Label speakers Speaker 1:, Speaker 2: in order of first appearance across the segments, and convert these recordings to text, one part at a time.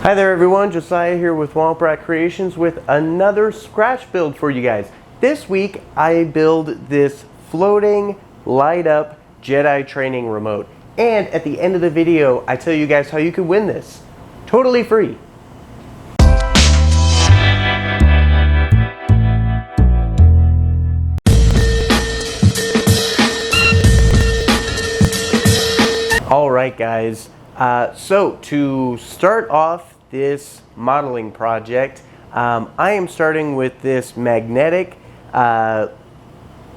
Speaker 1: Hi there everyone, Josiah here with Womp Creations with another scratch build for you guys. This week I build this floating light up Jedi Training Remote. And at the end of the video I tell you guys how you can win this. Totally free. Alright guys, so to start off this modeling project, I am starting with this magnetic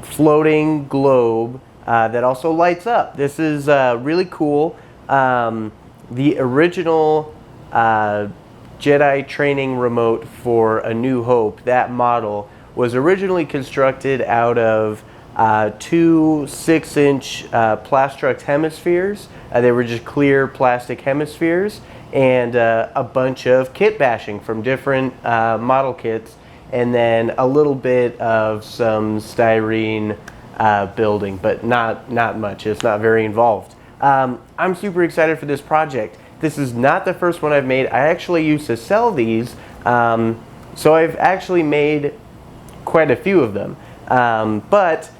Speaker 1: floating globe that also lights up. This is really cool. The original Jedi Training Remote for A New Hope, that model, was originally constructed out of two 6-inch Plastrux hemispheres. They were just clear plastic hemispheres, and a bunch of kit bashing from different model kits, and then a little bit of some styrene building, but not much. It's not very involved. I'm super excited for this project. This is not the first one I've made. I actually used to sell these, so I've actually made quite a few of them. But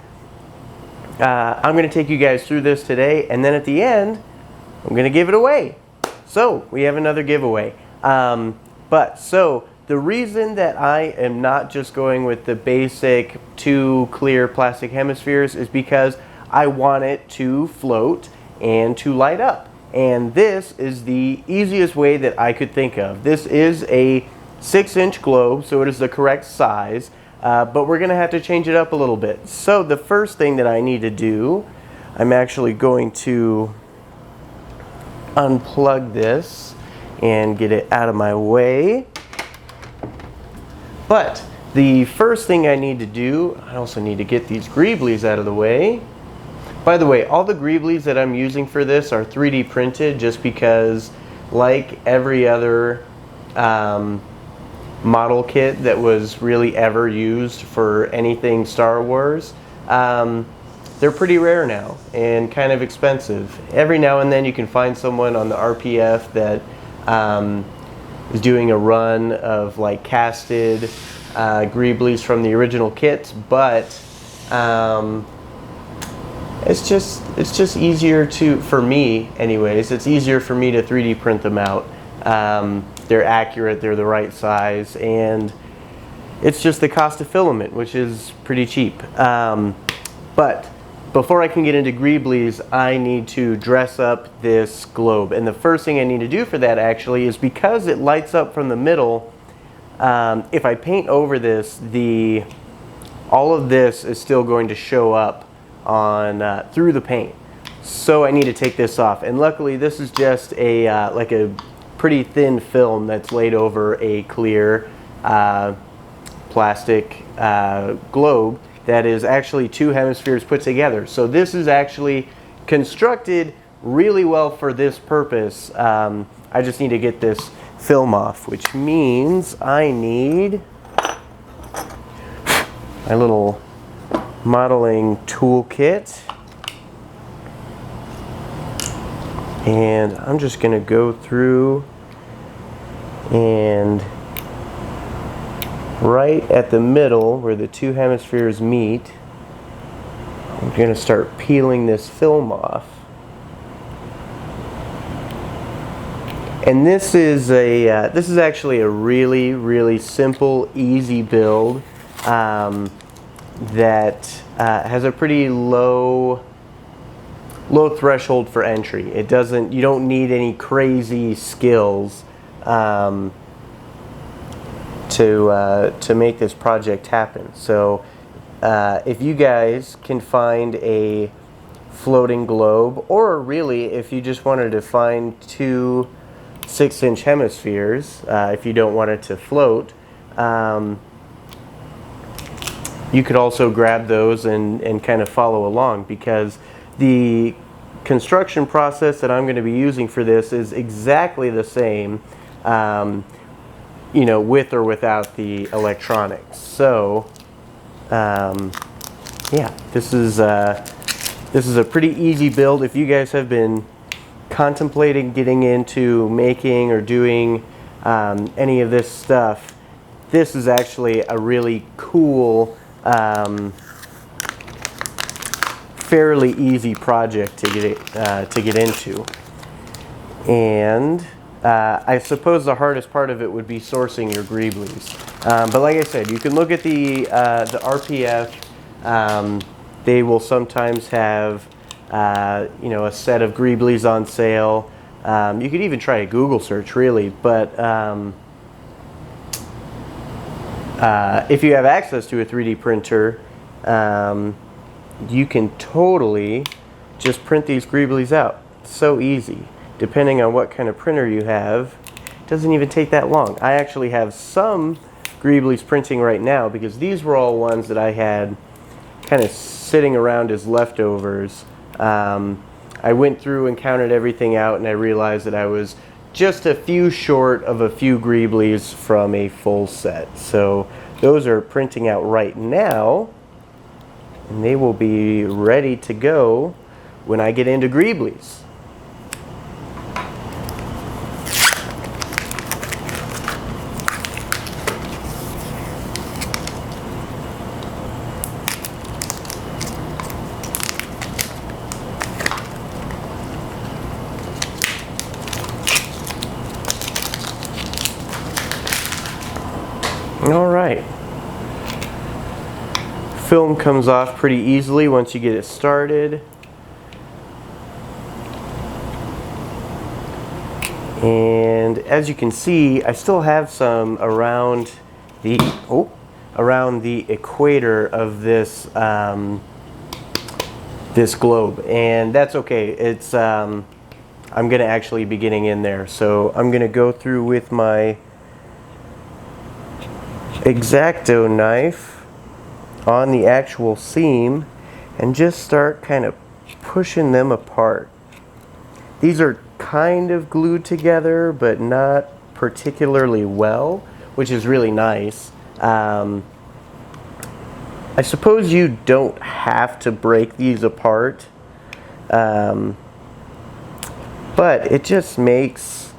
Speaker 1: I'm going to take you guys through this today, and then at the end I'm going to give it away. So we have another giveaway. So the reason that I am not just going with the basic two clear plastic hemispheres is because I want it to float and to light up. And this is the easiest way that I could think of. This is a 6-inch globe, so it is the correct size. But we're going to have to change it up a little bit. So the first thing that I need to do, I'm actually going to unplug this and get it out of my way. But the first thing I need to do, I also need to get these greeblies out of the way. By the way, all the greeblies that I'm using for this are 3D printed, just because, like every other model kit that was really ever used for anything Star Wars, they're pretty rare now and kind of expensive. Every now and then you can find someone on the RPF that is doing a run of like casted greeblies from the original kits, but it's just easier for me anyways, it's easier for me to 3D print them out. They're accurate, they're the right size, and it's just the cost of filament, which is pretty cheap. But before I can get into greeblies, I need to dress up this globe. And the first thing I need to do for that actually is, because it lights up from the middle, if I paint over this, all of this is still going to show up on through the paint. So I need to take this off. And luckily this is just a like a pretty thin film that's laid over a clear plastic globe that is actually two hemispheres put together. So this is actually constructed really well for this purpose. I just need to get this film off, which means I need my little modeling toolkit. And I'm just going to go through and right at the middle where the two hemispheres meet, I'm going to start peeling this film off. And this is actually a really simple, easy build that has a pretty low threshold for entry. You don't need any crazy skills to make this project happen. So if you guys can find a floating globe, or really if you just wanted to find two 6-inch hemispheres, if you don't want it to float, you could also grab those and kind of follow along, because the construction process that I'm going to be using for this is exactly the same, you know, with or without the electronics. So, yeah, this is a pretty easy build. If you guys have been contemplating getting into making or doing any of this stuff, this is actually a really cool, fairly easy project to get into. And I suppose the hardest part of it would be sourcing your greeblies. But like I said, you can look at the RPF. They will sometimes have a set of greeblies on sale. You could even try a Google search, really. But if you have access to a 3D printer, you can totally just print these greeblies out. It's so easy. Depending on what kind of printer you have, it doesn't even take that long. I actually have some greeblies printing right now because these were all ones that I had kind of sitting around as leftovers. I went through and counted everything out, and I realized that I was just a few short of a few greeblies from a full set. So those are printing out right now, and they will be ready to go when I get into greeblies. All right. Film comes off pretty easily once you get it started. And as you can see, I still have some around the equator of this this globe, and that's okay. It's I'm going to actually be getting in there, so I'm going to go through with my X-Acto knife on the actual seam and just start kind of pushing them apart. These are kind of glued together, but not particularly well, which is really nice. I suppose you don't have to break these apart, but it just makes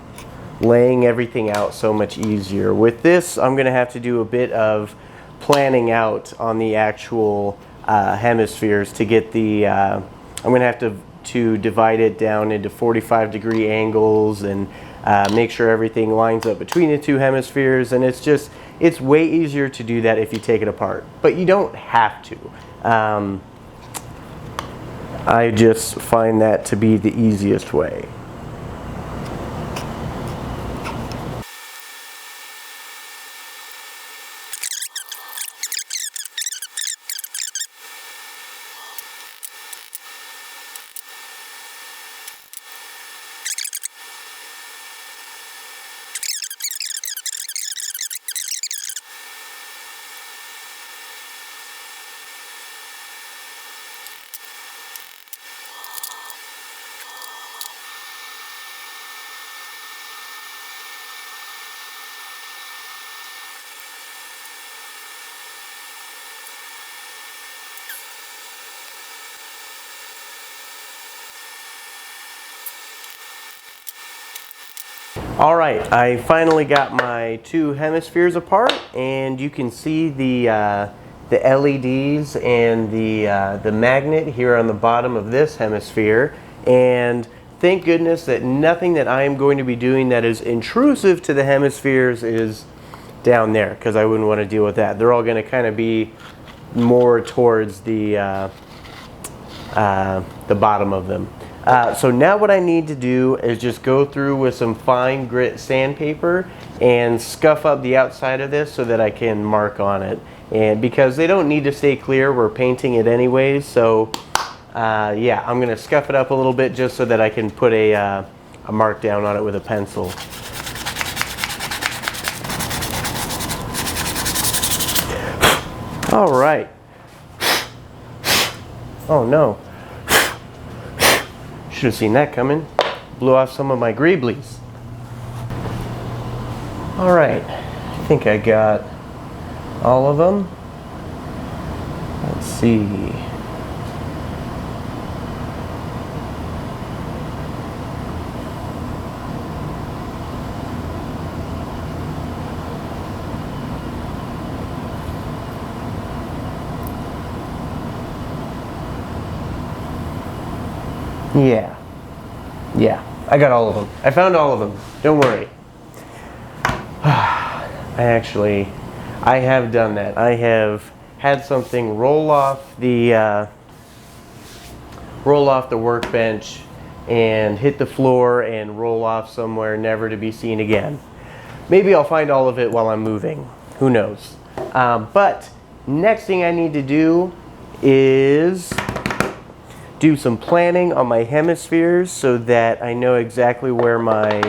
Speaker 1: laying everything out so much easier. With this, I'm going to have to do a bit of planning out on the actual hemispheres to get the, I'm going to have to divide it down into 45-degree angles and make sure everything lines up between the two hemispheres, and it's way easier to do that if you take it apart, but you don't have to. I just find that to be the easiest way. All right, I finally got my two hemispheres apart, and you can see the LEDs and the magnet here on the bottom of this hemisphere. And thank goodness that nothing that I am going to be doing that is intrusive to the hemispheres is down there, because I wouldn't want to deal with that. They're all going to kind of be more towards the bottom of them. So now what I need to do is just go through with some fine grit sandpaper and scuff up the outside of this so that I can mark on it. And because they don't need to stay clear, we're painting it anyways. So yeah, I'm going to scuff it up a little bit just so that I can put a mark down on it with a pencil. All right. Oh no. Should have seen that coming. Blew off some of my greeblies. All right, I think I got all of them. Let's see. Yeah, I got all of them. I found all of them. Don't worry. I have done that. I have had something roll off the workbench and hit the floor and roll off somewhere never to be seen again. Maybe I'll find all of it while I'm moving. Who knows? But next thing I need to do is do some planning on my hemispheres so that I know exactly where my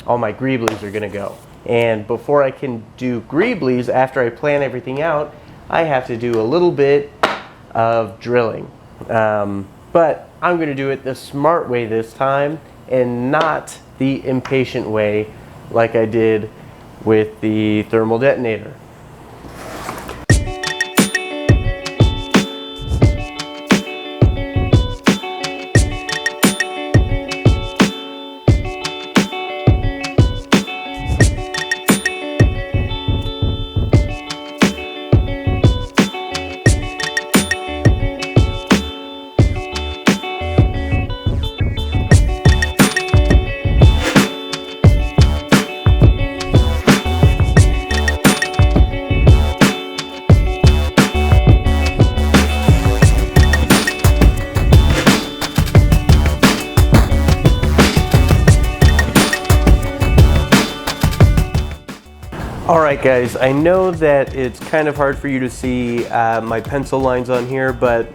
Speaker 1: all my greeblies are going to go. And before I can do greeblies, after I plan everything out, I have to do a little bit of drilling. But I'm going to do it the smart way this time and not the impatient way like I did with the thermal detonator. Alright guys, I know that it's kind of hard for you to see my pencil lines on here, but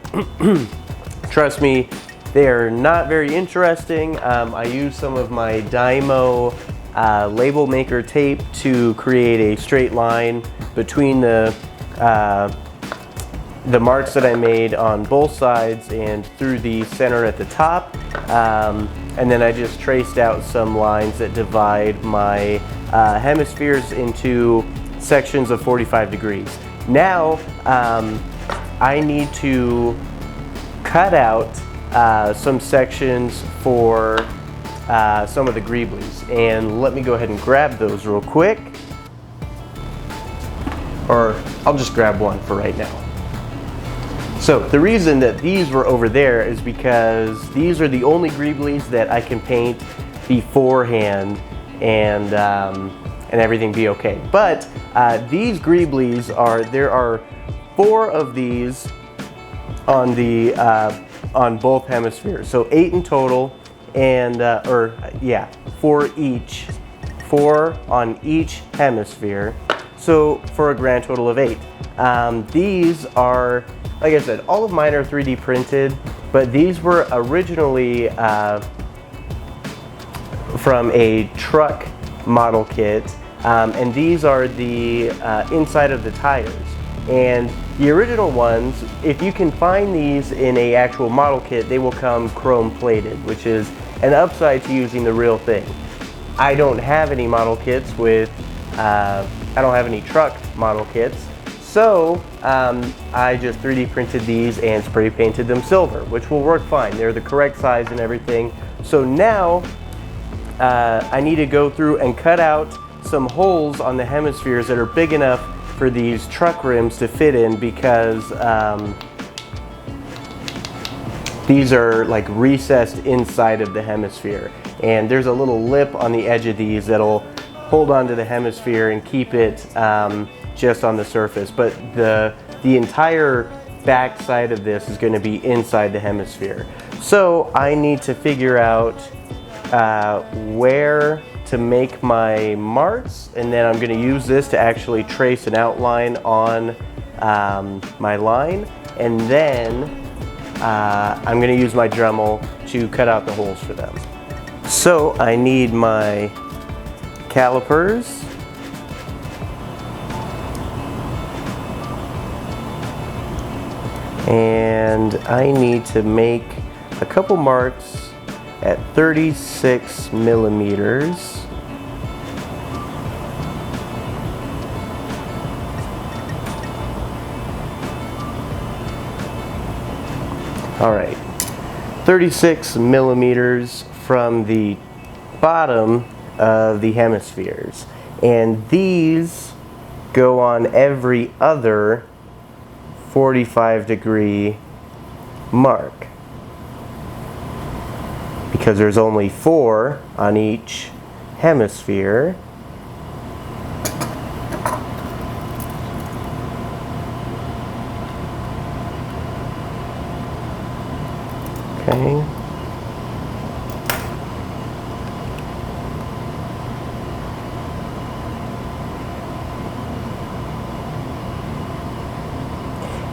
Speaker 1: trust me, they are not very interesting. I use some of my Dymo label maker tape to create a straight line between the marks that I made on both sides and through the center at the top. And then I just traced out some lines that divide my hemispheres into sections of 45 degrees. Now I need to cut out some sections for some of the greeblies, and let me go ahead and grab those real quick, or I'll just grab one for right now. So the reason that these were over there is because these are the only greeblies that I can paint beforehand and everything be okay. But these greeblies there are 4 of these on the on both hemispheres, so 8 in total, and 4 each, 4 on each hemisphere, so for a grand total of 8. These are, like I said, all of mine are 3D printed, but these were originally from a truck model kit, and these are the inside of the tires. And the original ones, if you can find these in a actual model kit, they will come chrome plated, which is an upside to using the real thing. I don't have any model kits with, I don't have any truck model kits, so I just 3D printed these and spray painted them silver, which will work fine. They're the correct size and everything. So now I need to go through and cut out some holes on the hemispheres that are big enough for these truck rims to fit in, because these are like recessed inside of the hemisphere, and there's a little lip on the edge of these that'll hold onto the hemisphere and keep it just on the surface, but the entire back side of this is going to be inside the hemisphere. So I need to figure out where to make my marks, and then I'm going to use this to actually trace an outline on my line, and then I'm going to use my Dremel to cut out the holes for them. So I need my calipers, and I need to make a couple marks at 36 millimeters. All right, 36 millimeters from the bottom of the hemispheres, and these go on every other 45 degree mark. because there's only 4 on each hemisphere. Okay.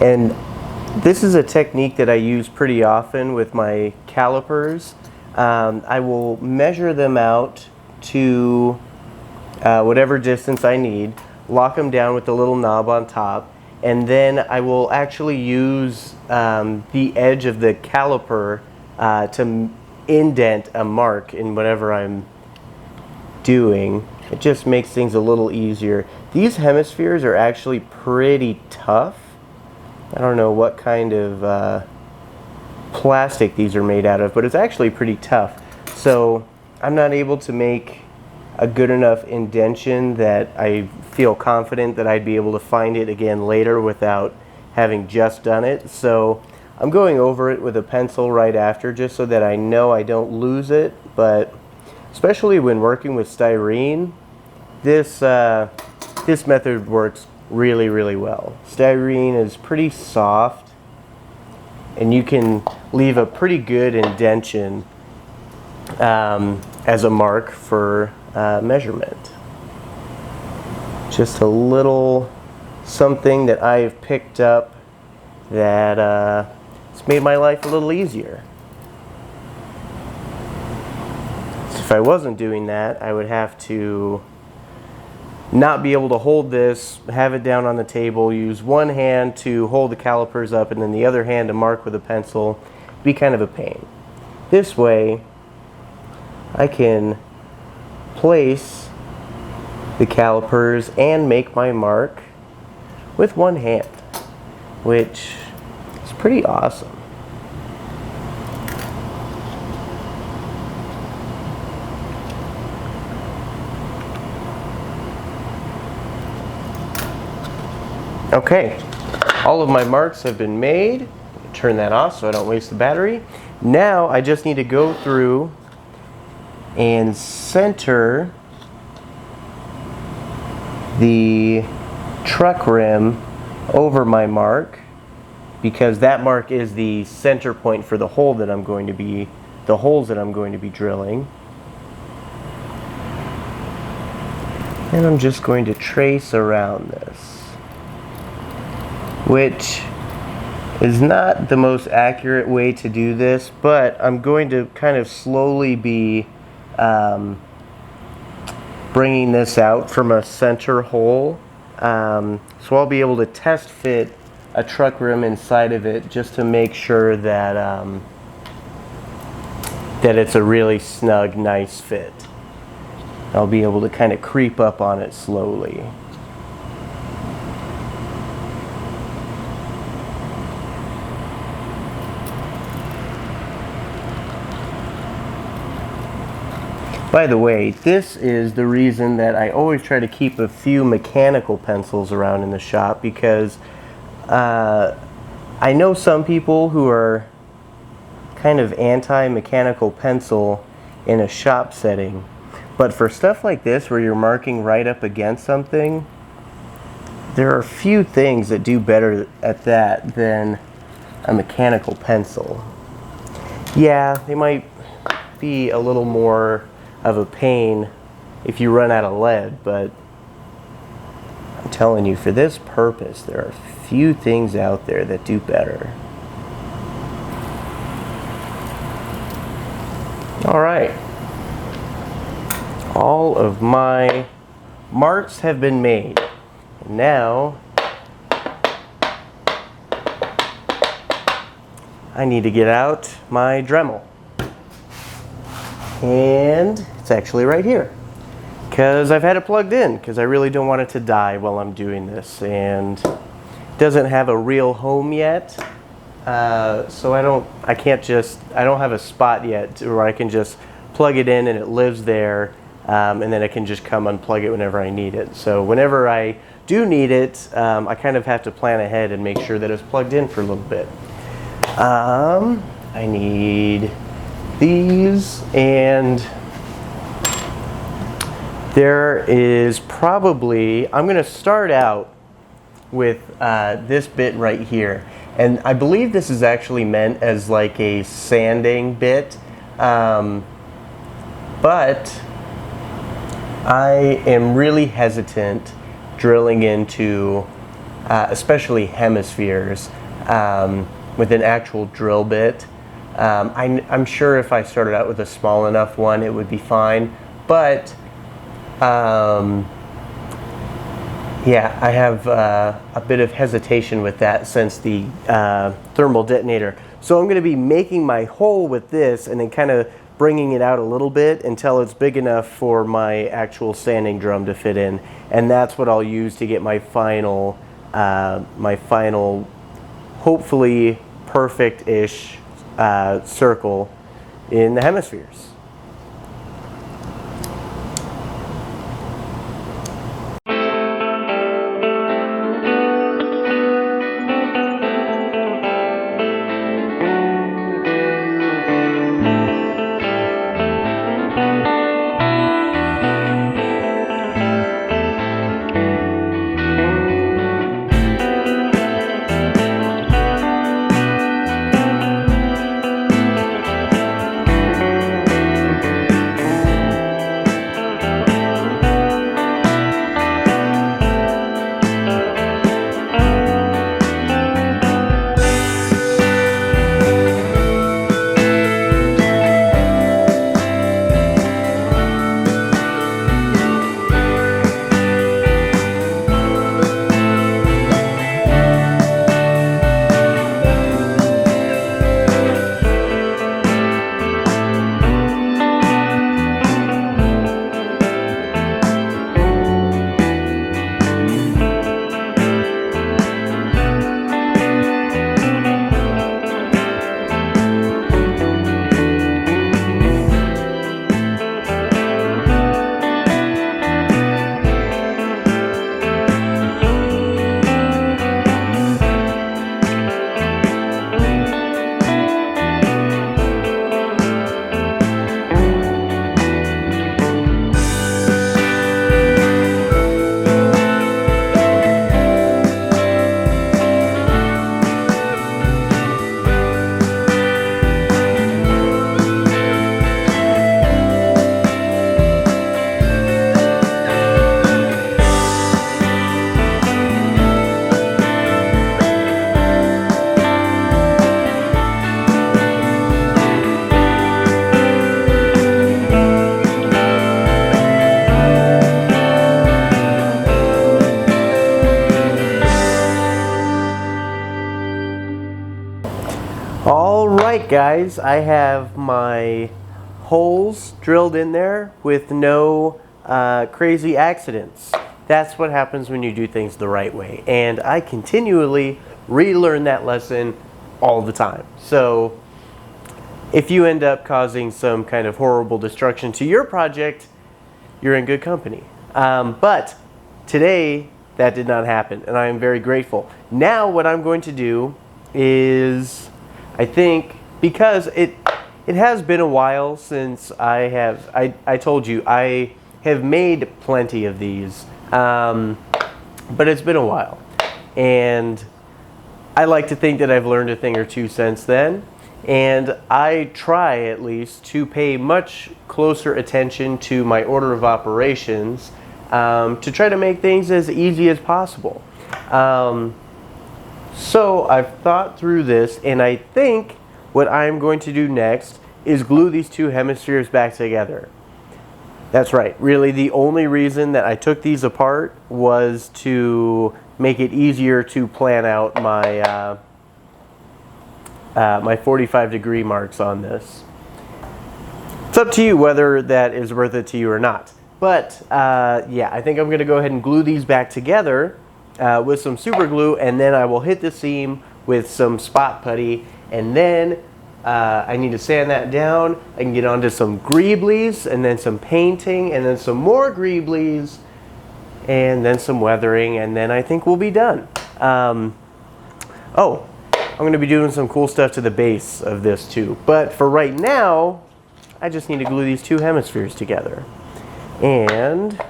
Speaker 1: And this is a technique that I use pretty often with my calipers. I will measure them out to whatever distance I need, lock them down with the little knob on top, and then I will actually use the edge of the caliper to indent a mark in whatever I'm doing. It just makes things a little easier. These hemispheres are actually pretty tough. I don't know what kind of plastic these are made out of, but it's actually pretty tough. So I'm not able to make a good enough indentation that I feel confident that I'd be able to find it again later without having just done it. So I'm going over it with a pencil right after, just so that I know I don't lose it. But especially when working with styrene, this method works really, really well. Styrene is pretty soft, and you can leave a pretty good indentation as a mark for measurement. Just a little something that I've picked up that it's made my life a little easier. So if I wasn't doing that, I would have to not be able to hold this, have it down on the table, use one hand to hold the calipers up and then the other hand to mark with a pencil. It'd be kind of a pain. This way, I can place the calipers and make my mark with one hand, which is pretty awesome. Okay, all of my marks have been made. Turn that off so I don't waste the battery. Now I just need to go through and center the truck rim over my mark, because that mark is the center point for the hole that I'm going to be, the holes that I'm going to be drilling. And I'm just going to trace around this, which is not the most accurate way to do this, but I'm going to kind of slowly be bringing this out from a center hole. So I'll be able to test fit a truck rim inside of it just to make sure that that it's a really snug, nice fit. I'll be able to kind of creep up on it slowly. By the way, this is the reason that I always try to keep a few mechanical pencils around in the shop, because I know some people who are kind of anti-mechanical pencil in a shop setting, but for stuff like this where you're marking right up against something, there are few things that do better at that than a mechanical pencil. Yeah, they might be a little more of a pain if you run out of lead, but I'm telling you, for this purpose, there are few things out there that do better. All right. All of my marks have been made. And now I need to get out my Dremel. And it's actually right here, because I've had it plugged in because I really don't want it to die while I'm doing this, and it doesn't have a real home yet, so I don't have a spot yet where I can just plug it in and it lives there, and then I can just come unplug it whenever I need it. So whenever I do need it, I kind of have to plan ahead and make sure that it's plugged in for a little bit. I need these, and there is probably, I'm going to start out with this bit right here. And I believe this is actually meant as like a sanding bit, but I am really hesitant drilling into especially hemispheres with an actual drill bit. I'm sure if I started out with a small enough one it would be fine, but yeah, I have a bit of hesitation with that since the thermal detonator. So I'm going to be making my hole with this and then kind of bringing it out a little bit until it's big enough for my actual sanding drum to fit in. And that's what I'll use to get my final hopefully perfect-ish circle in the hemispheres. Alright guys, I have my holes drilled in there with no crazy accidents. That's what happens when you do things the right way. And I continually relearn that lesson all the time. So if you end up causing some kind of horrible destruction to your project, you're in good company. But today that did not happen, and I am very grateful. Now what I'm going to do is, I think, because it has been a while since I told you I have made plenty of these, but it's been a while, and I like to think that I've learned a thing or two since then, and I try at least to pay much closer attention to my order of operations to try to make things as easy as possible. So I've thought through this, and I think what I'm going to do next is glue these two hemispheres back together. That's right. Really, the only reason that I took these apart was to make it easier to plan out my my 45-degree marks on this. It's up to you whether that is worth it to you or not. But yeah, I think I'm going to go ahead and glue these back together with some super glue, and then I will hit the seam with some spot putty, and then I need to sand that down. I can get onto some greeblies, and then some painting, and then some more greeblies, and then some weathering, and then I think we'll be done. Oh, I'm going to be doing some cool stuff to the base of this too. But for right now, I just need to glue these two hemispheres together. And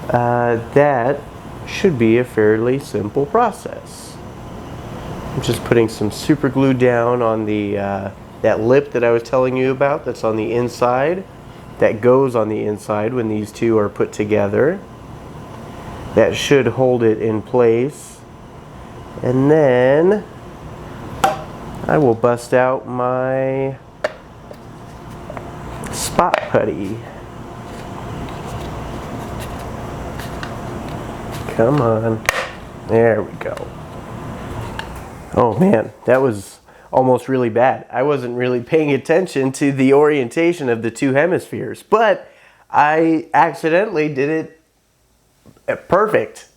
Speaker 1: that should be a fairly simple process. I'm just putting some super glue down on the that lip that I was telling you about that's on the inside, that goes on the inside when these two are put together. That should hold it in place. And then I will bust out my spot putty. Come on. There we go. Oh man, that was almost really bad. I wasn't really paying attention to the orientation of the two hemispheres, but I accidentally did it perfect.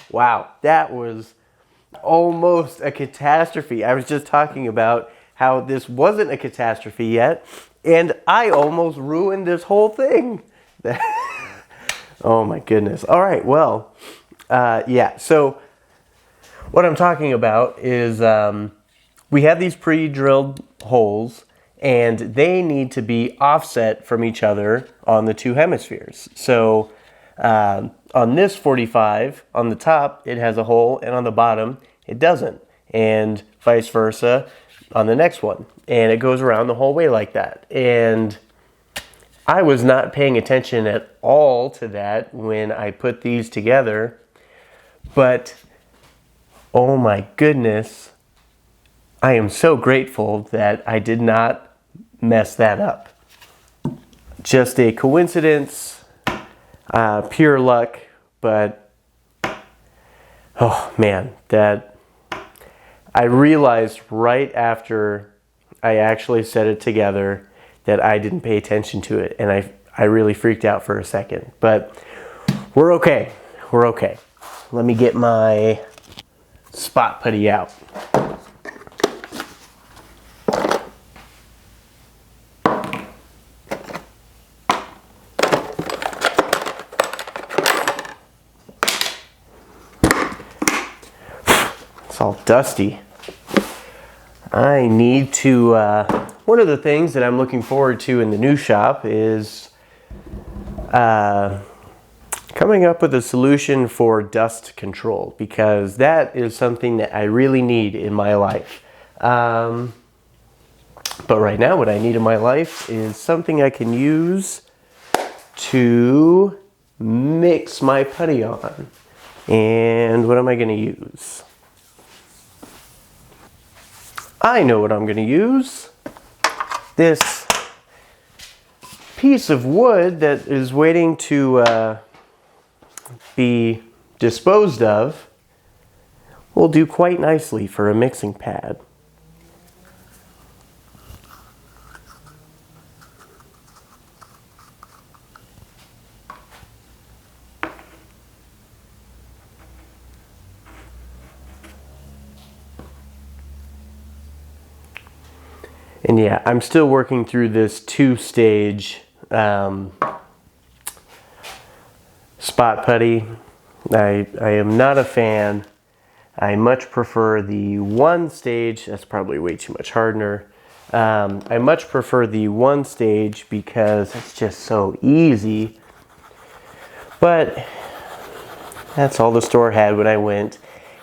Speaker 1: Wow, that was almost a catastrophe. I was just talking about how this wasn't a catastrophe yet, and I almost ruined this whole thing. Oh my goodness. All right, well, yeah, so what I'm talking about is we have these pre-drilled holes, and they need to be offset from each other on the two hemispheres. So on this 45, on the top it has a hole, and on the bottom it doesn't, and vice versa on the next one. And it goes around the whole way like that. And I was not paying attention at all to that when I put these together, but oh my goodness, I am so grateful that I did not mess that up. Just a coincidence, pure luck, but oh man, that I realized right after I actually set it together that I didn't pay attention to it, and I really freaked out for a second. But we're okay. We're okay. Let me get my spot putty out. It's all dusty. I need to, one of the things that I'm looking forward to in the new shop is coming up with a solution for dust control, because that is something that I really need in my life. But right now what I need in my life is something I can use to mix my putty on. And what am I going to use? I know what I'm going to use. This piece of wood that is waiting to be disposed of will do quite nicely for a mixing pad. And yeah, I'm still working through this two-stage spot putty. I am not a fan. I much prefer the one stage. That's probably way too much hardener. I much prefer the one stage because it's just so easy. But that's all the store had when I went.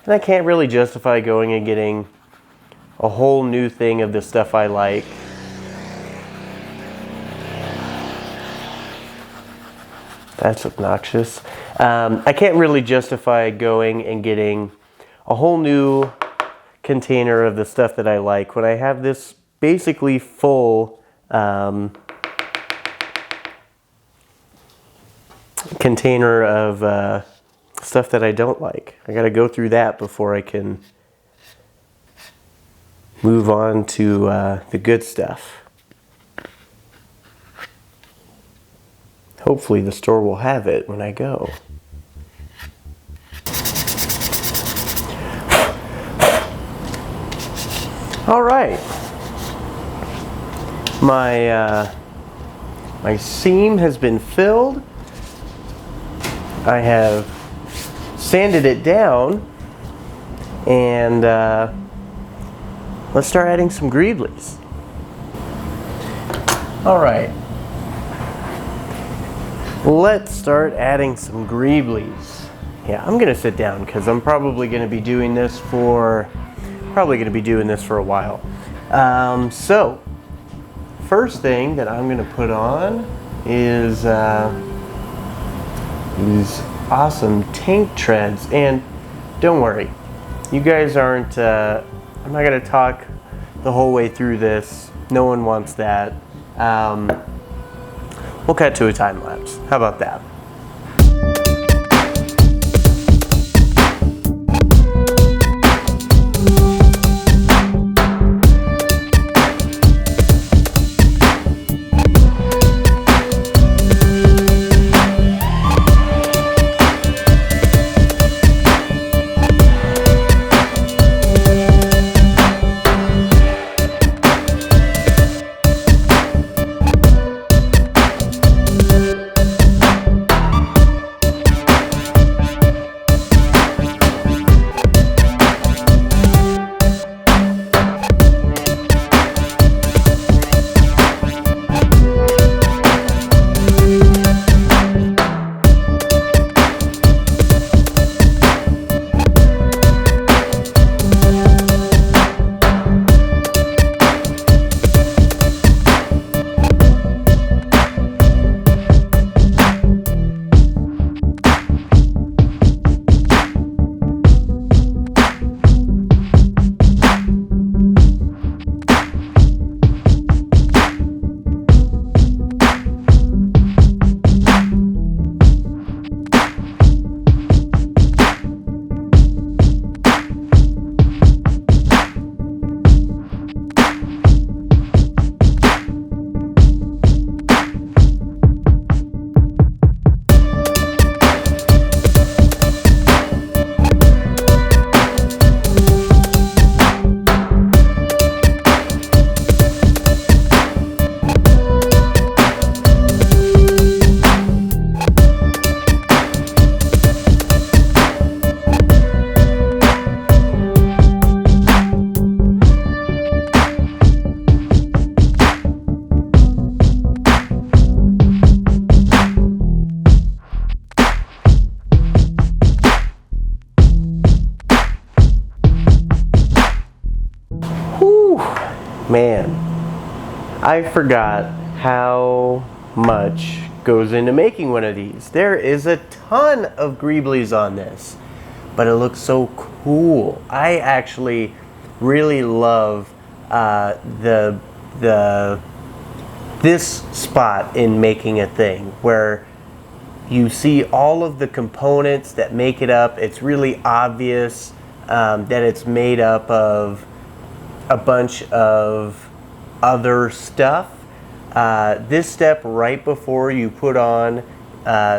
Speaker 1: And I can't really justify going and getting a whole new thing of the stuff I like. That's obnoxious. I can't really justify going and getting a whole new container of the stuff that I like when I have this basically full container of stuff that I don't like. I gotta go through that before I can move on to the good stuff. Hopefully the store will have it when I go. All right. My seam has been filled. I have sanded it down, and let's start adding some greeblies. All right. Let's start adding some greeblies. Yeah, I'm gonna sit down because I'm probably gonna be doing this for a while. So, first thing that I'm gonna put on is these awesome tank treads. And don't worry, you guys aren't, I'm not gonna talk the whole way through this. No one wants that. We'll cut to a time lapse. How about that? Man, I forgot how much goes into making one of these. There is a ton of greeblies on this, but it looks so cool. I actually really love this spot in making a thing where you see all of the components that make it up. It's really obvious that it's made up of a bunch of other stuff. This step right before you put on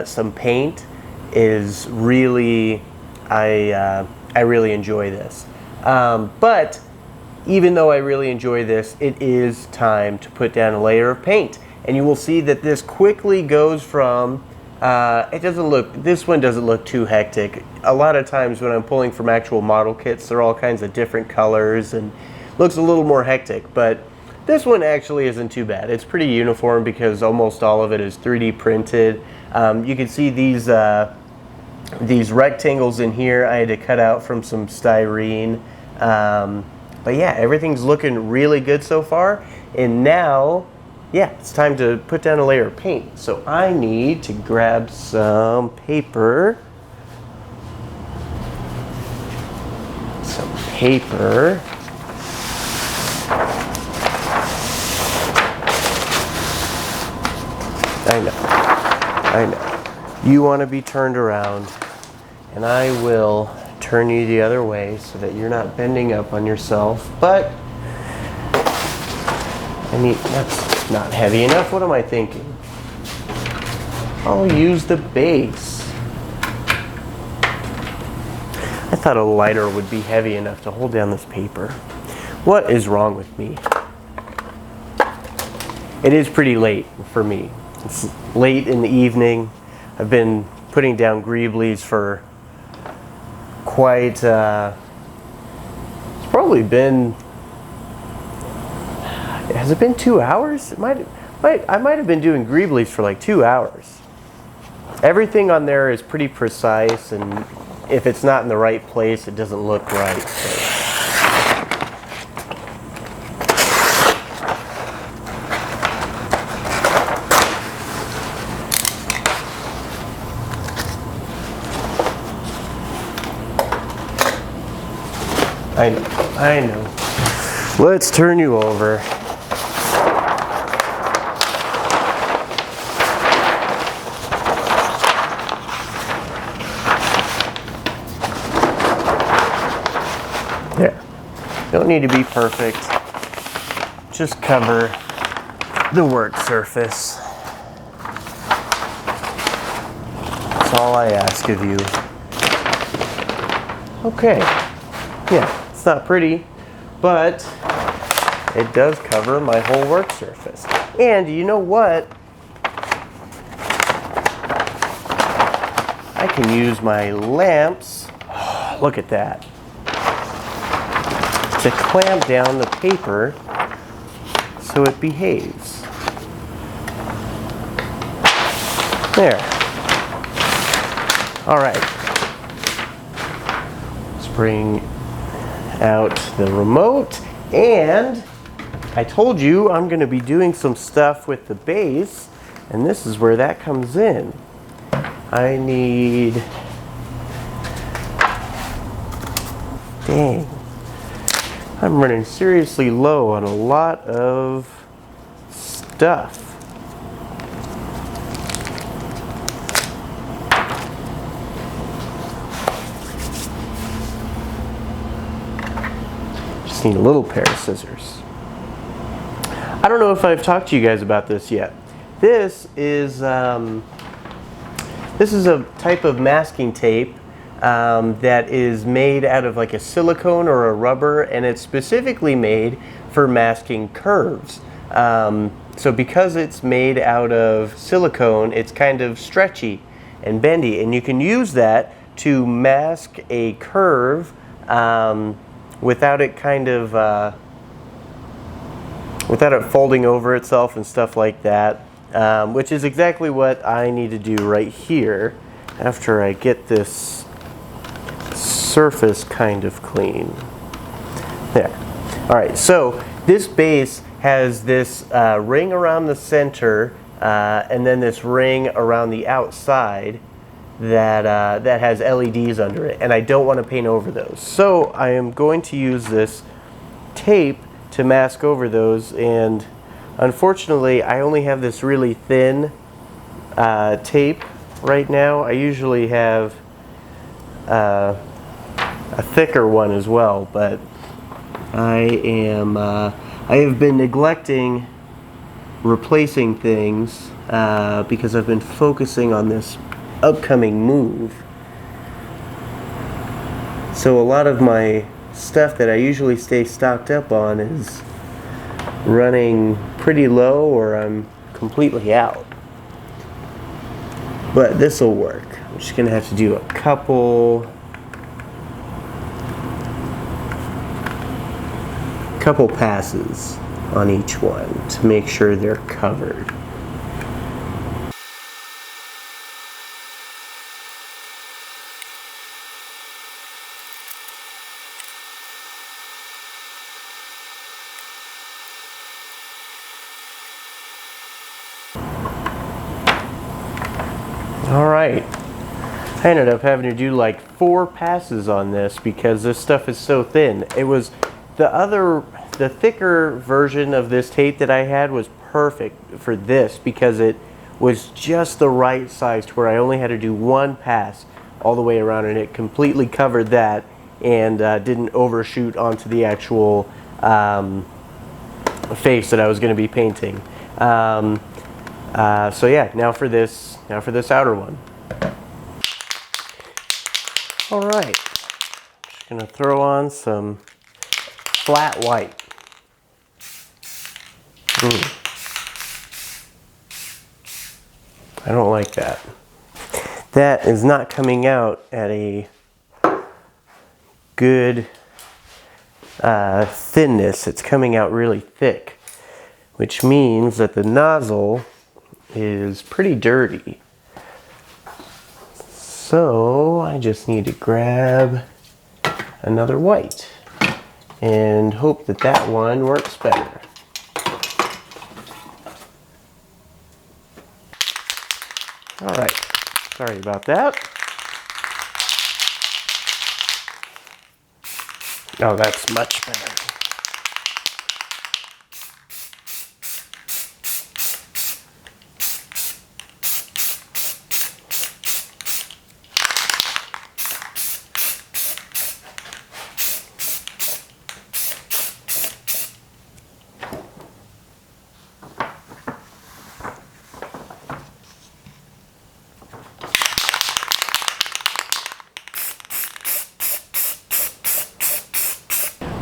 Speaker 1: some paint is really, I really enjoy this. But even though I really enjoy this, it is time to put down a layer of paint. And you will see that this quickly goes from, this one doesn't look too hectic. A lot of times when I'm pulling from actual model kits, they're all kinds of different colors and looks a little more hectic, but this one actually isn't too bad. It's pretty uniform because almost all of it is 3D printed. You can see these rectangles in here I had to cut out from some styrene. But yeah, everything's looking really good so far. And now, yeah, it's time to put down a layer of paint. So I need to grab some paper. I know. You want to be turned around, and I will turn you the other way so that you're not bending up on yourself. But, I mean, that's not heavy enough. What am I thinking? I'll use the base. I thought a lighter would be heavy enough to hold down this paper. What is wrong with me? It is pretty late for me. It's late in the evening. I've been putting down greeblies for quite, it's probably been, has it been 2 hours? It might I might have been doing greeblies for like 2 hours. Everything on there is pretty precise, and if it's not in the right place, it doesn't look right. So. I know. Let's turn you over. There. Don't need to be perfect. Just cover the work surface. That's all I ask of you. Okay. Yeah. It's not pretty, but it does cover my whole work surface. And you know what? I can use my lamps, look at that, to clamp down the paper so it behaves. There. All right. Let's bring out the remote, and I told you I'm going to be doing some stuff with the base, and this is where that comes in. I need, dang, I'm running seriously low on a lot of stuff. Need a little pair of scissors. I don't know if I've talked to you guys about this yet. This is a type of masking tape that is made out of like a silicone or a rubber, and it's specifically made for masking curves. So because it's made out of silicone, it's kind of stretchy and bendy, and you can use that to mask a curve without it kind of without it folding over itself and stuff like that, which is exactly what I need to do right here after I get this surface kind of clean. There. All right, so this base has this ring around the center and then this ring around the outside that has LEDs under it, and I don't want to paint over those. So I am going to use this tape to mask over those, and unfortunately I only have this really thin tape right now. I usually have a thicker one as well, but I have been neglecting replacing things because I've been focusing on this upcoming move. So a lot of my stuff that I usually stay stocked up on is running pretty low, or I'm completely out. But this will work. I'm just gonna have to do a couple passes on each one to make sure they're covered. Alright, I ended up having to do like 4 passes on this because this stuff is so thin. It was the thicker version of this tape that I had was perfect for this because it was just the right size to where I only had to do 1 pass all the way around, and it completely covered that and didn't overshoot onto the actual face that I was going to be painting. So yeah, now for this outer one. All right, just gonna throw on some flat white. I don't like that. That is not coming out at a good thinness. It's coming out really thick, which means that the nozzle is pretty dirty. So I just need to grab another white and hope that that one works better. All right, sorry about that. Oh, that's much better.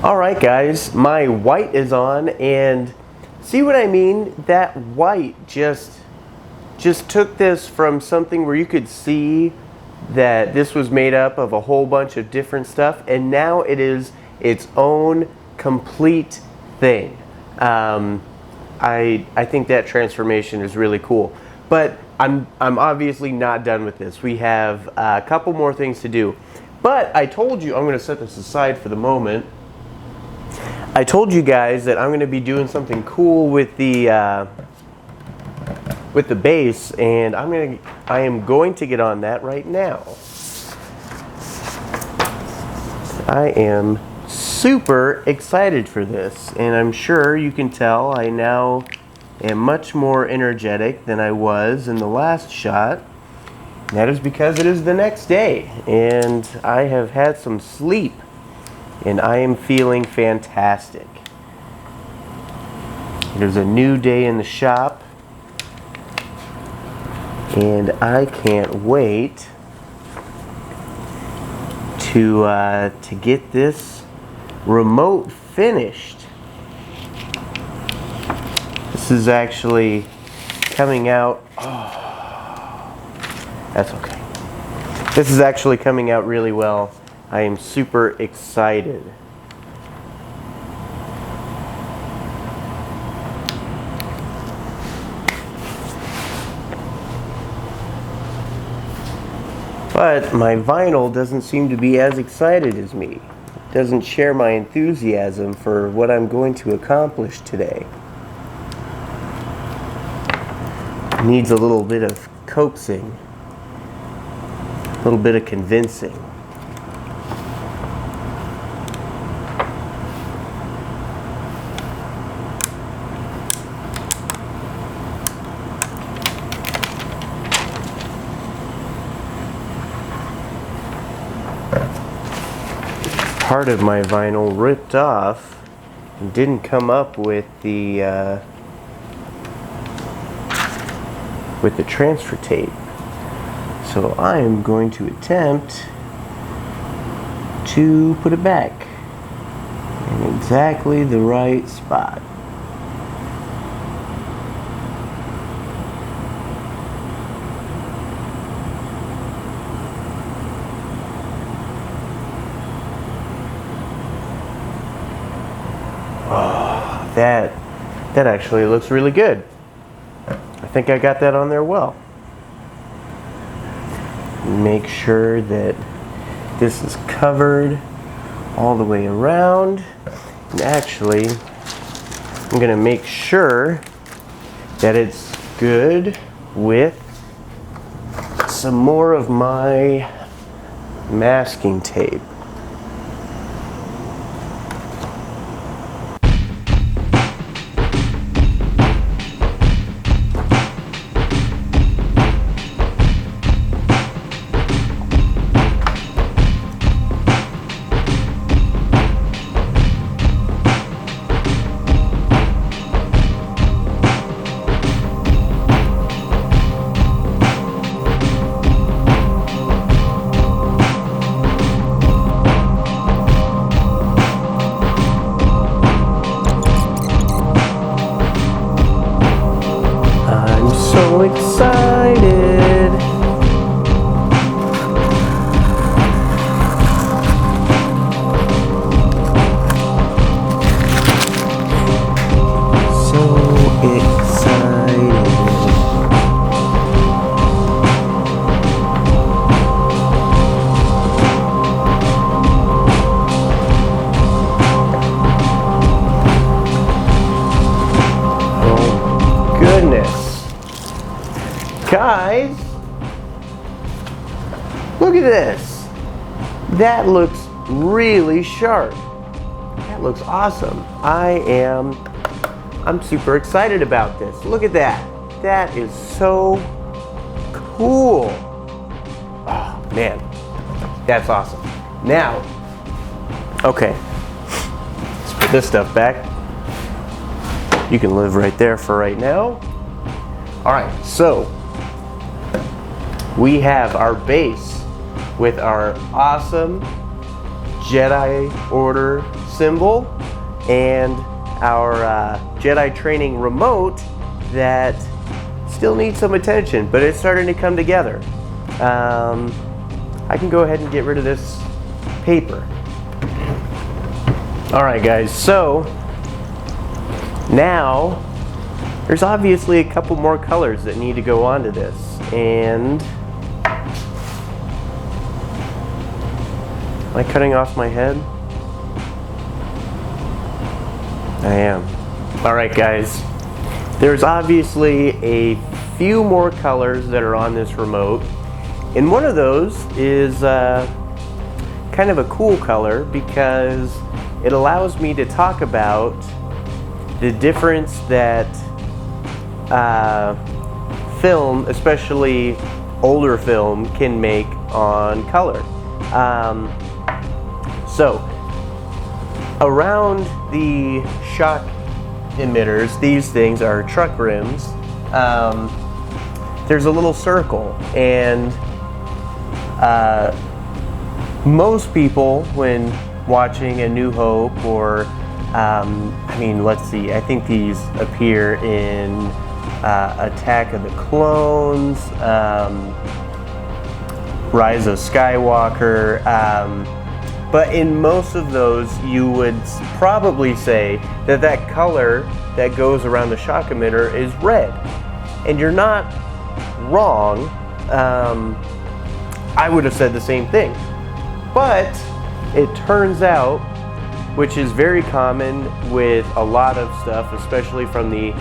Speaker 1: Alright guys, my white is on, and see what I mean? That white just took this from something where you could see that this was made up of a whole bunch of different stuff, and now it is its own complete thing. I think that transformation is really cool. But I'm obviously not done with this. We have a couple more things to do. But I told you, I'm going to set this aside for the moment. I told you guys that I'm going to be doing something cool with the base, and I am going to get on that right now. I am super excited for this, and I'm sure you can tell I now am much more energetic than I was in the last shot. That is because it is the next day, and I have had some sleep. And I am feeling fantastic. There's a new day in the shop, and I can't wait to get this remote finished. This is actually coming out. Oh, that's okay. This is actually coming out really well. I am super excited. But my vinyl doesn't seem to be as excited as me. It doesn't share my enthusiasm for what I'm going to accomplish today. It needs a little bit of coaxing, a little bit of convincing. Part of my vinyl ripped off and didn't come up with the transfer tape. So I am going to attempt to put it back in exactly the right spot. That actually looks really good. I think I got that on there well. Make sure that this is covered all the way around. And actually, I'm going to make sure that it's good with some more of my masking tape. Guys, look at this. That looks really sharp. That looks awesome. I'm super excited about this. Look at that. That is so cool. Oh man, that's awesome. Now, okay, let's put this stuff back. You can live right there for right now. All right, so we have our base with our awesome Jedi Order symbol and our Jedi Training Remote that still needs some attention, but it's starting to come together. I can go ahead and get rid of this paper. All right, guys, so now there's obviously a couple more colors that need to go onto this, and am I cutting off my head? I am. All right, guys, there's obviously a few more colors that are on this remote, and one of those is kind of a cool color because it allows me to talk about the difference that film, especially older film, can make on color. So around the shock emitters, these things are truck rims, there's a little circle, and most people, when watching A New Hope or I mean, let's see, I think these appear in Attack of the Clones, Rise of Skywalker, but in most of those you would probably say that that color that goes around the shock emitter is red. And you're not wrong. I would have said the same thing. But it turns out, which is very common with a lot of stuff, especially from the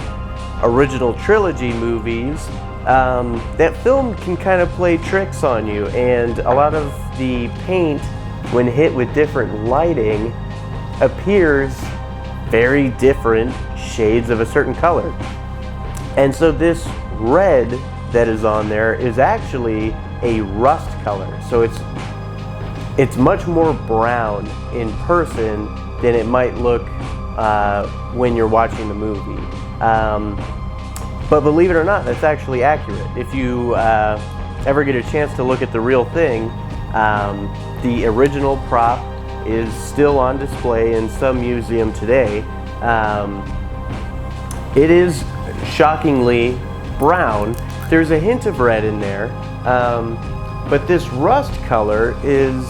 Speaker 1: original trilogy movies, that film can kind of play tricks on you, and a lot of the paint, when hit with different lighting, appears very different shades of a certain color. And so this red that is on there is actually a rust color. So it's much more brown in person than it might look when you're watching the movie. But believe it or not, that's actually accurate. If you ever get a chance to look at the real thing, the original prop is still on display in some museum today. It is shockingly brown. There's a hint of red in there, but this rust color is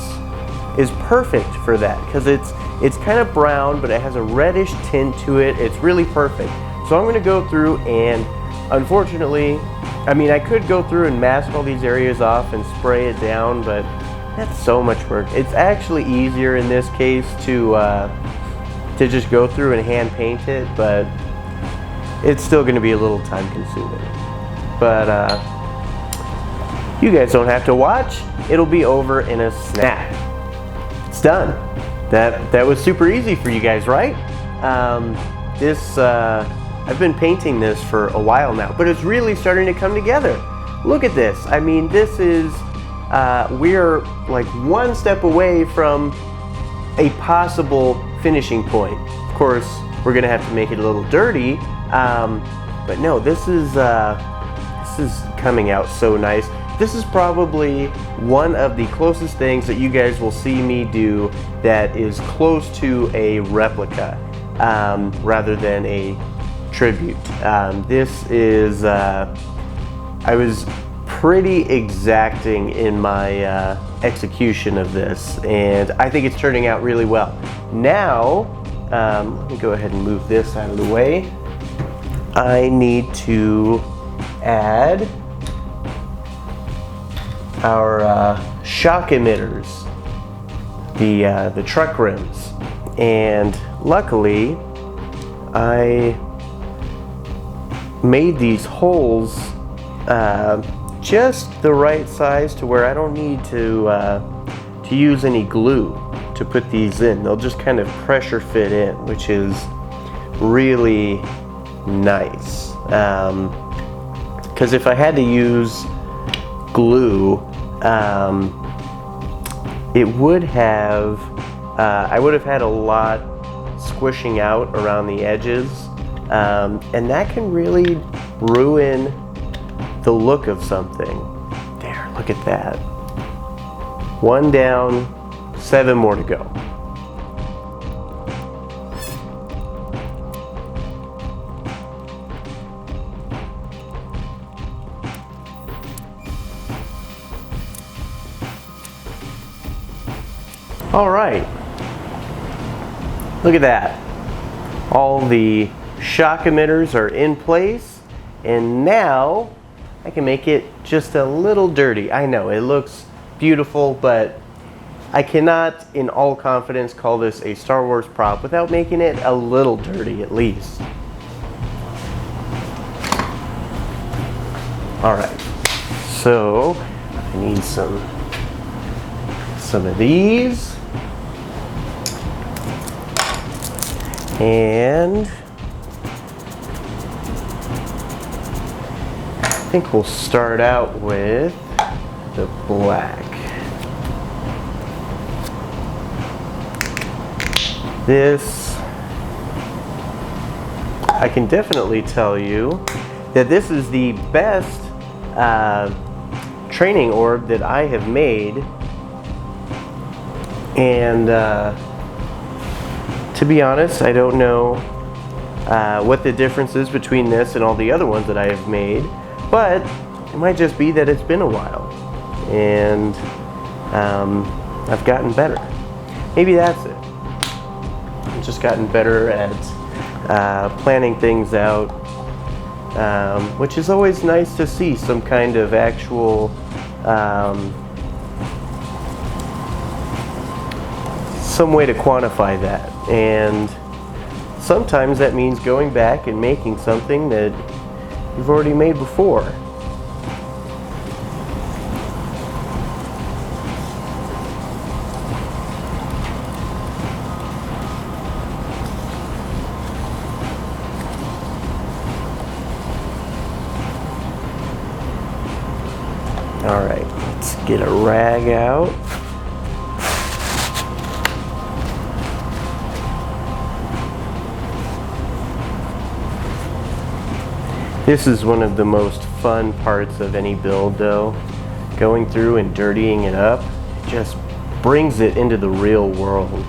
Speaker 1: perfect for that because it's kind of brown, but it has a reddish tint to it. It's really perfect. So I'm going to go through and, unfortunately, I mean, I could go through and mask all these areas off and spray it down, but that's so much work. It's actually easier in this case to just go through and hand paint it, but it's still going to be a little time consuming. But you guys don't have to watch. It'll be over in a snap. It's done. That was super easy for you guys, right? I've been painting this for a while now, but it's really starting to come together. Look at this. I mean, this is, we're like one step away from a possible finishing point. Of course, we're gonna have to make it a little dirty, but no, this is coming out so nice. This is probably one of the closest things that you guys will see me do that is close to a replica, rather than a tribute. This is, I was pretty exacting in my execution of this, and I think it's turning out really well. Now, let me go ahead and move this out of the way. I need to add our shock emitters, the truck rims, and luckily I made these holes just the right size to where I don't need to use any glue to put these in. They'll just kind of pressure fit in, which is really nice. Because if I had to use glue, it would have, I would have had a lot squishing out around the edges, and that can really ruin the look of something. There, look at that. 1 down, 7 more to go. All right, look at that. All the shock emitters are in place, and now I can make it just a little dirty. I know it looks beautiful, but I cannot in all confidence call this a Star Wars prop without making it a little dirty at least. All right, so I need some of these. And I think we'll start out with the black. This, I can definitely tell you that this is the best training orb that I have made. And to be honest, I don't know what the difference is between this and all the other ones that I have made, but it might just be that it's been a while and I've gotten better. Maybe that's it. I've just gotten better at planning things out, which is always nice to see some kind of actual some way to quantify that. And sometimes that means going back and making something that you've already made before. All right, let's get a rag out. This is one of the most fun parts of any build though. Going through and dirtying it up, it just brings it into the real world.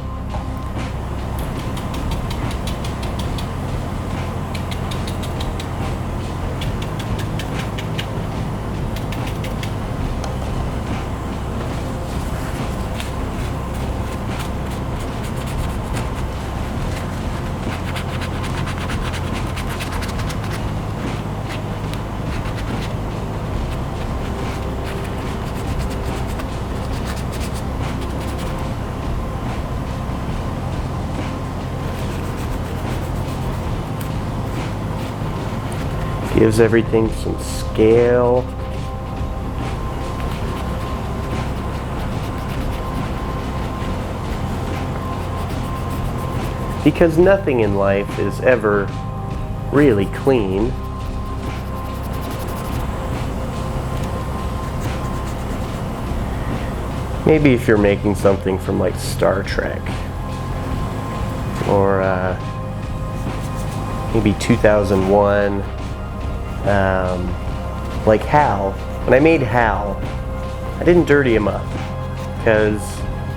Speaker 1: Gives everything some scale. Because nothing in life is ever really clean. Maybe if you're making something from like Star Trek or maybe 2001. Like Hal. When I made Hal, I didn't dirty him up because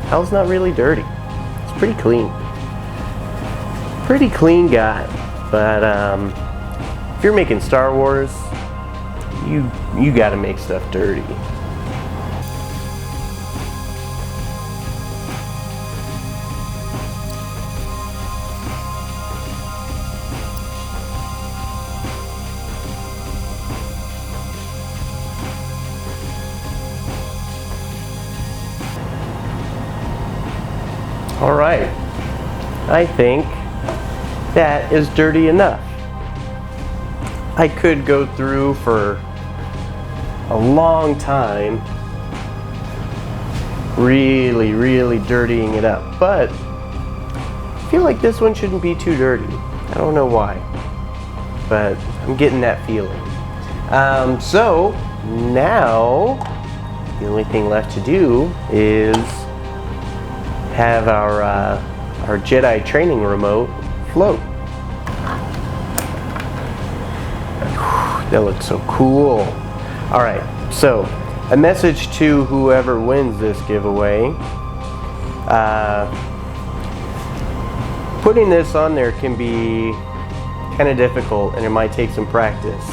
Speaker 1: Hal's not really dirty. It's pretty clean. Pretty clean guy. But if you're making Star Wars, you gotta make stuff dirty. All right, I think that is dirty enough. I could go through for a long time really dirtying it up, but I feel like this one shouldn't be too dirty. I don't know why, but I'm getting that feeling. So now the only thing left to do is have our Jedi Training Remote float. That looks so cool. All right, so a message to whoever wins this giveaway. Putting this on there can be kind of difficult, and it might take some practice.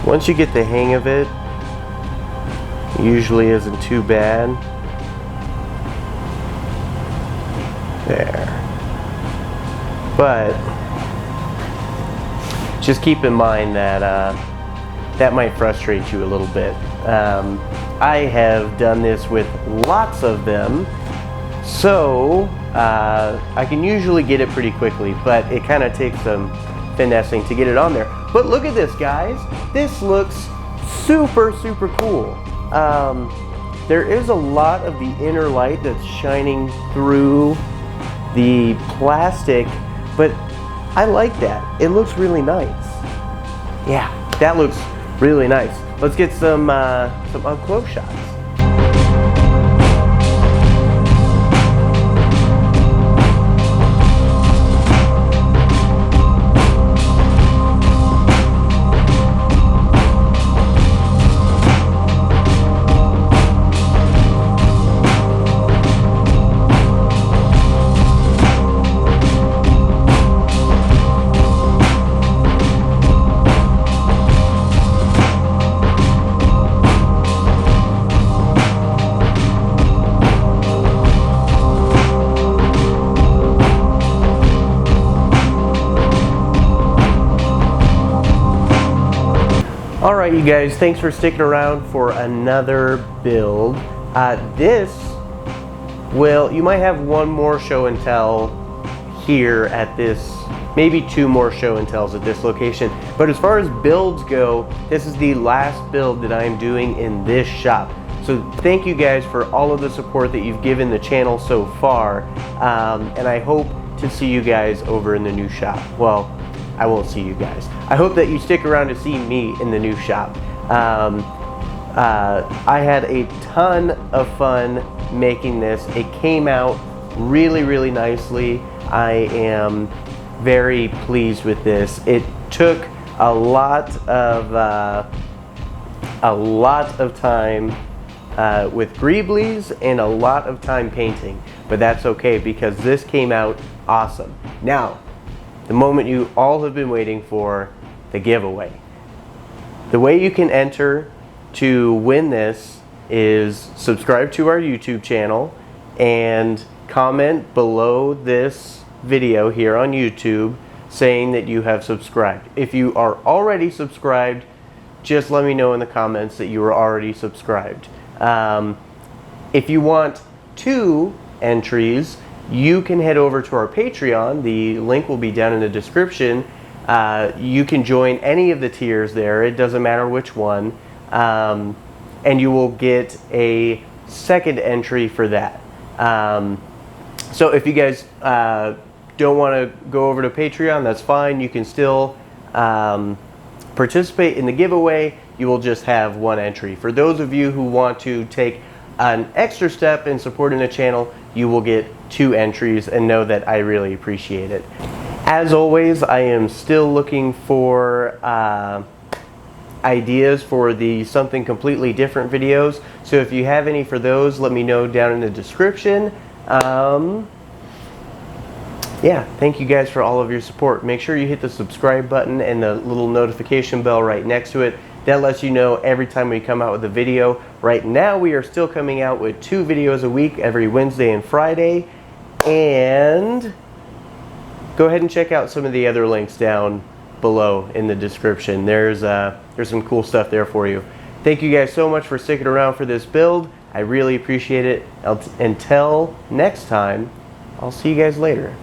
Speaker 1: Once you get the hang of it, it usually isn't too bad. There. But just keep in mind that that might frustrate you a little bit. I have done this with lots of them, so I can usually get it pretty quickly, but it kind of takes some finessing to get it on there. But look at this, guys. This looks super cool. There is a lot of the inner light that's shining through the plastic, but I like that. It looks really nice. Yeah, that looks really nice. Let's get some up-close shots. Alright, you guys, thanks for sticking around for another build. You might have one more show and tell here at this, maybe two more show and tells at this location. But as far as builds go, this is the last build that I'm doing in this shop. So thank you guys for all of the support that you've given the channel so far. And I hope to see you guys over in the new shop. Well, I won't see you guys. I hope that you stick around to see me in the new shop. I had a ton of fun making this. It came out really nicely. I am very pleased with this. It took a lot of time with greeblies and a lot of time painting, but that's okay because this came out awesome. Now, the moment you all have been waiting for, the giveaway. The way you can enter to win this is subscribe to our YouTube channel and comment below this video here on YouTube saying that you have subscribed. If you are already subscribed, just let me know in the comments that you are already subscribed. If you want 2 entries, you can head over to our Patreon. The link will be down in the description. You can join any of the tiers there. It doesn't matter which one. And you will get a second entry for that. So if you guys don't want to go over to Patreon, that's fine. You can still participate in the giveaway. You will just have 1 entry. For those of you who want to take an extra step in supporting the channel, you will get 2 entries, and know that I really appreciate it. As always, I am still looking for ideas for the something completely different videos. So if you have any for those, let me know down in the description. Yeah, thank you guys for all of your support. Make sure you hit the subscribe button and the little notification bell right next to it. That lets you know every time we come out with a video. Right now we are still coming out with 2 videos a week every Wednesday and Friday. And go ahead and check out some of the other links down below in the description. There's some cool stuff there for you. Thank you guys so much for sticking around for this build. I really appreciate it. Until next time, I'll see you guys later.